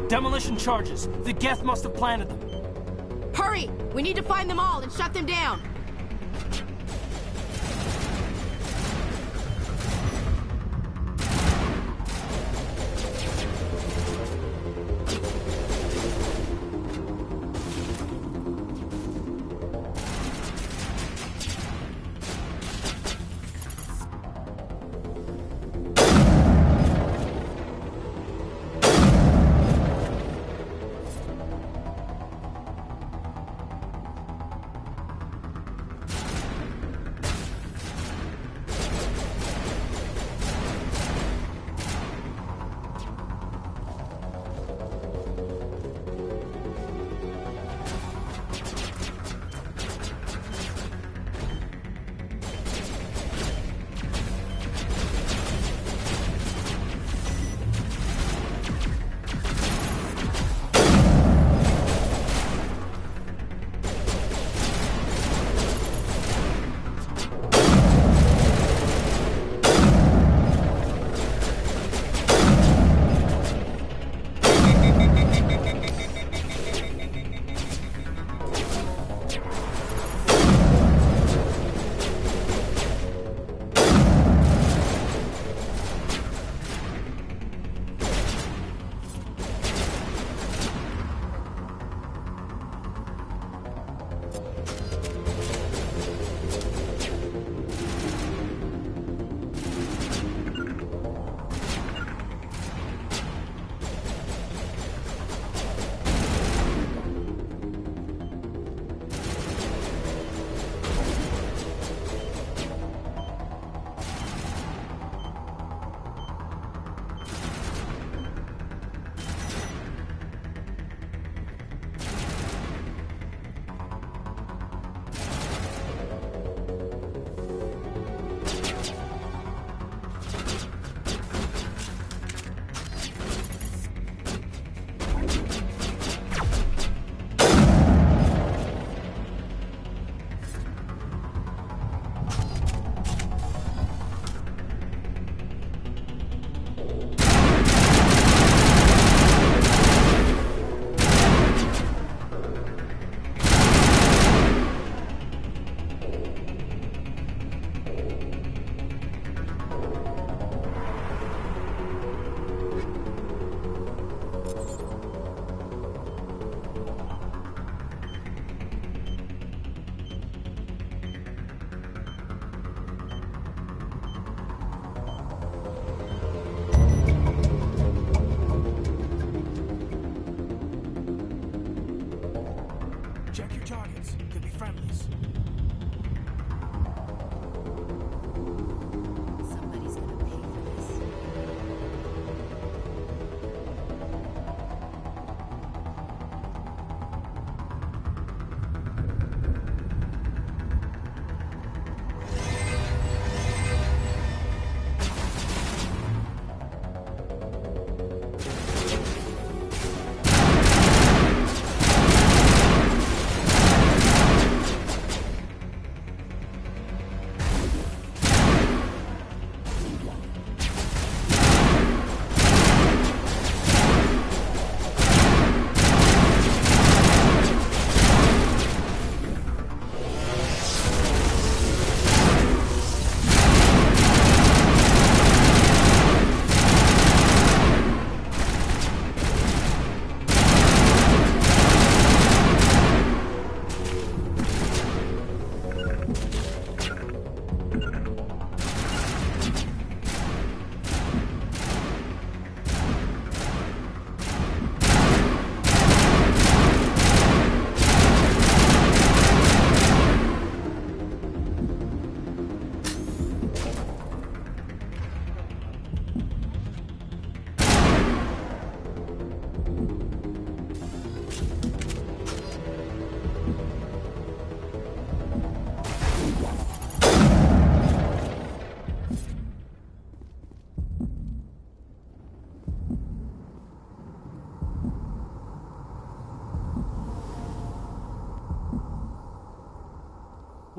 Demolition charges. The Geth must have planted them. Hurry! We need to find them all and shut them down.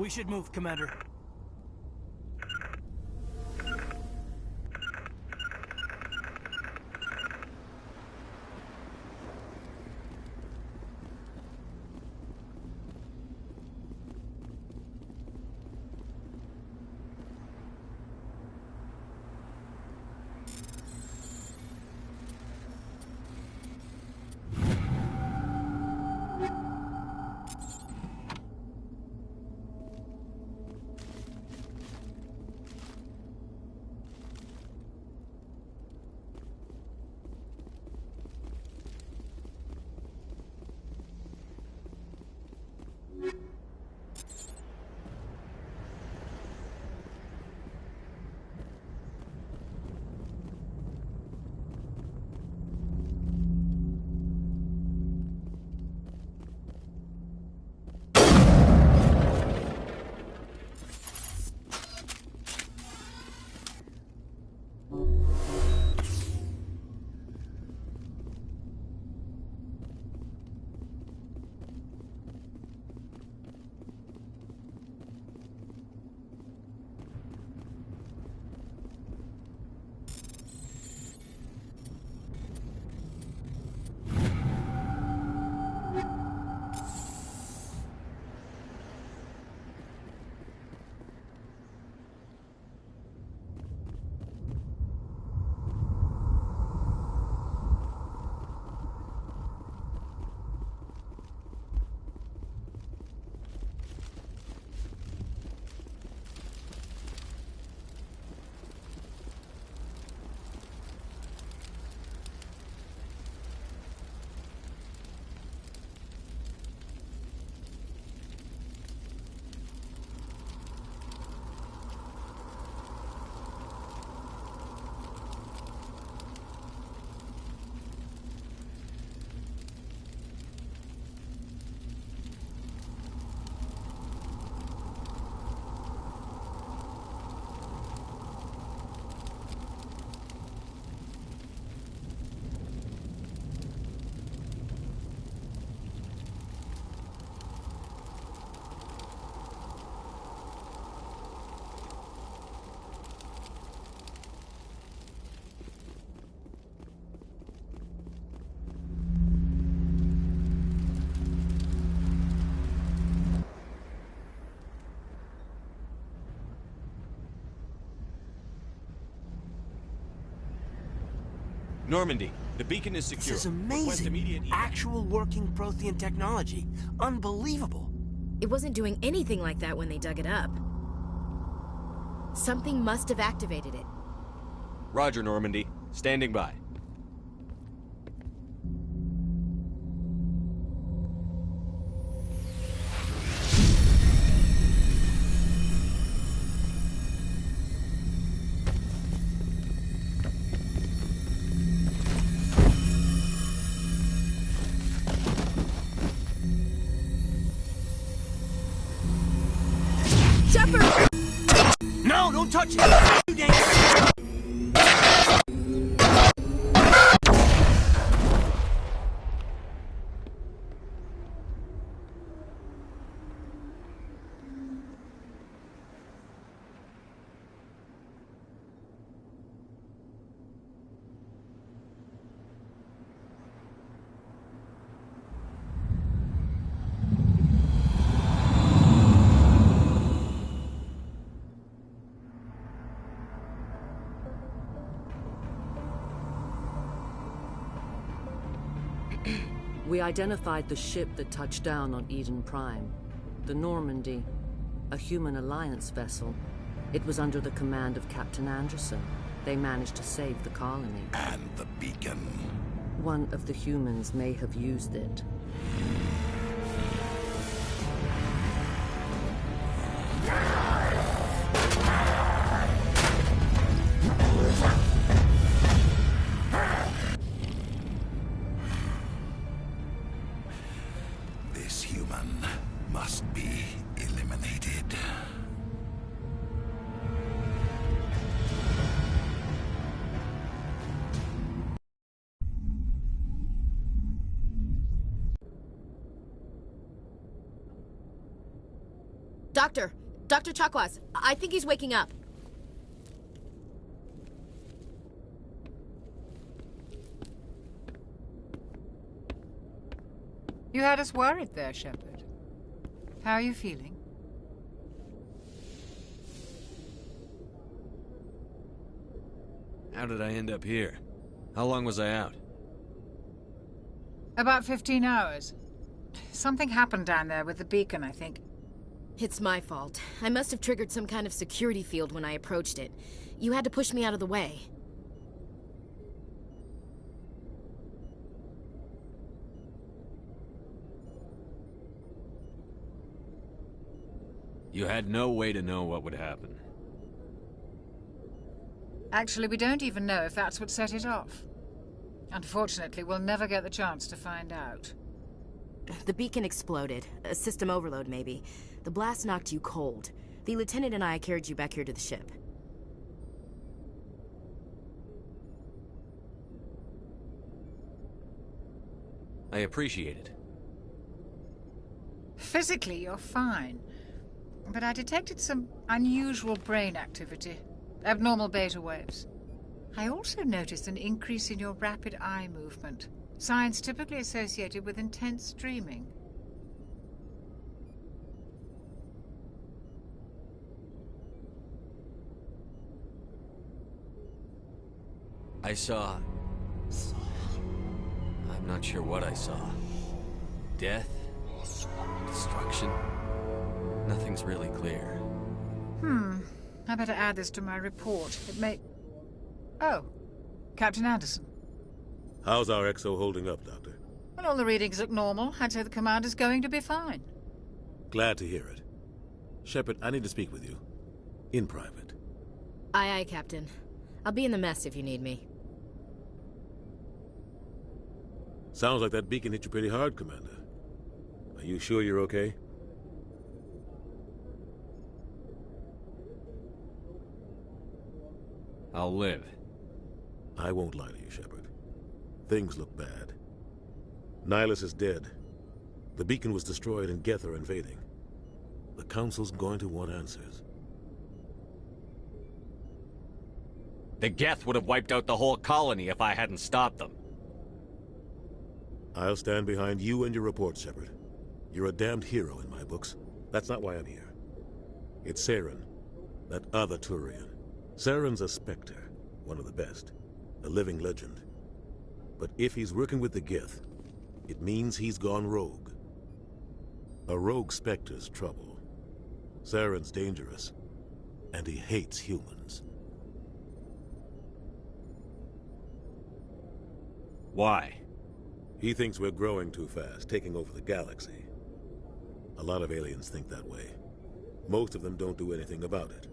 We should move, Commander. Normandy, the beacon is secure. This is amazing. Actual working Prothean technology. Unbelievable. It wasn't doing anything like that when they dug it up. Something must have activated it. Roger, Normandy. Standing by. No, don't touch it! You dangerous! We identified the ship that touched down on Eden Prime. The Normandy, a human alliance vessel. It was under the command of Captain Anderson. They managed to save the colony. And the beacon. One of the humans may have used it. This human must be eliminated. Doctor! Dr. Chakwas, I think he's waking up. You had us worried there, Shepard. How are you feeling? How did I end up here? How long was I out? About 15 hours. Something happened down there with the beacon, I think. It's my fault. I must have triggered some kind of security field when I approached it. You had to push me out of the way. You had no way to know what would happen. Actually, we don't even know if that's what set it off. Unfortunately, we'll never get the chance to find out. The beacon exploded. A system overload, maybe. The blast knocked you cold. The lieutenant and I carried you back here to the ship. I appreciate it. Physically, you're fine. But I detected some unusual brain activity. Abnormal beta waves. I also noticed an increase in your rapid eye movement. Signs typically associated with intense dreaming. I saw... I'm not sure what I saw. Death? Destruction? Nothing's really clear. I better add this to my report. It may... Oh, Captain Anderson. How's our XO holding up, Doctor? Well, all the readings look normal. I'd say the commander's going to be fine. Glad to hear it. Shepard, I need to speak with you. In private. Aye, aye, Captain. I'll be in the mess if you need me. Sounds like that beacon hit you pretty hard, Commander. Are you sure you're okay? I'll live. I won't lie to you, Shepard. Things look bad. Nihilus is dead. The beacon was destroyed and Geth are invading. The Council's going to want answers. The Geth would have wiped out the whole colony if I hadn't stopped them. I'll stand behind you and your report, Shepard. You're a damned hero in my books. That's not why I'm here. It's Saren, that other Turian. Saren's a Spectre, one of the best. A living legend. But if he's working with the Geth, it means he's gone rogue. A rogue Spectre's trouble. Saren's dangerous, and he hates humans. Why? He thinks we're growing too fast, taking over the galaxy. A lot of aliens think that way. Most of them don't do anything about it.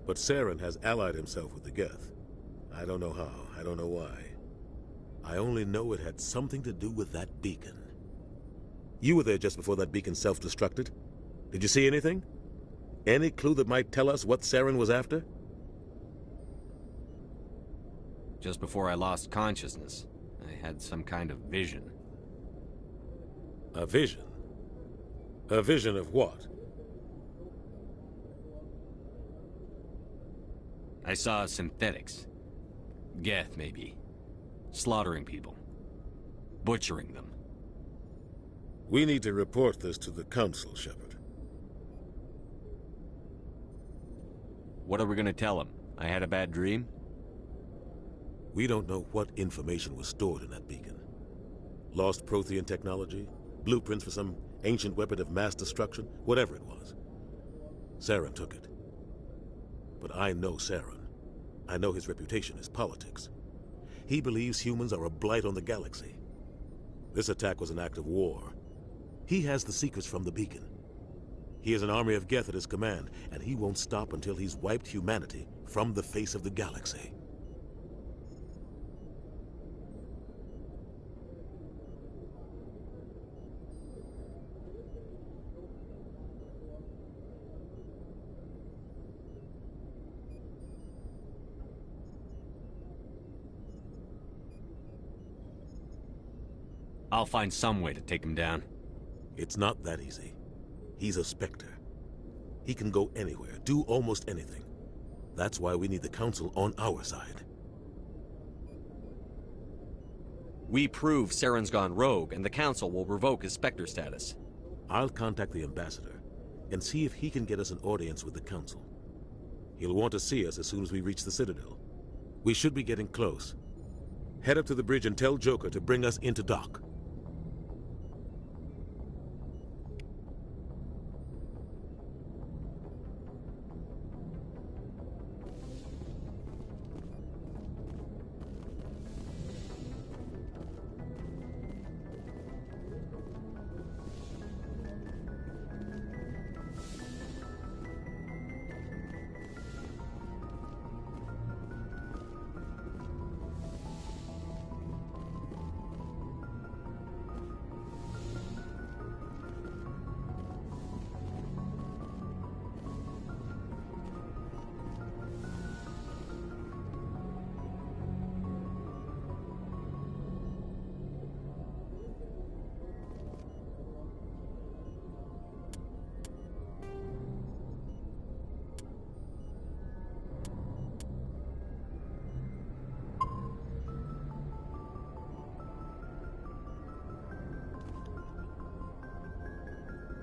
But Saren has allied himself with the Geth. I don't know how, I don't know why. I only know it had something to do with that beacon. You were there just before that beacon self-destructed. Did you see anything? Any clue that might tell us what Saren was after? Just before I lost consciousness, I had some kind of vision. A vision? A vision of what? I saw synthetics. Geth, maybe. Slaughtering people. Butchering them. We need to report this to the Council, Shepard. What are we gonna tell them? I had a bad dream? We don't know what information was stored in that beacon. Lost Prothean technology? Blueprints for some ancient weapon of mass destruction? Whatever it was. Saren took it. But I know Saren. I know his reputation is politics. He believes humans are a blight on the galaxy. This attack was an act of war. He has the secrets from the beacon. He has an army of Geth at his command, and he won't stop until he's wiped humanity from the face of the galaxy. I'll find some way to take him down. It's not that easy. He's a Spectre. He can go anywhere, do almost anything. That's why we need the Council on our side. We prove Saren's gone rogue, and the Council will revoke his Spectre status. I'll contact the Ambassador and see if he can get us an audience with the Council. He'll want to see us as soon as we reach the Citadel. We should be getting close. Head up to the bridge and tell Joker to bring us into dock.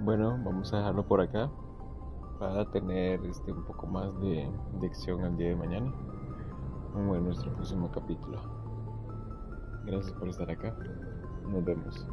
Bueno, vamos a dejarlo por acá para tener un poco más de acción el día de mañana o en nuestro próximo capítulo. Gracias por estar acá. Nos vemos.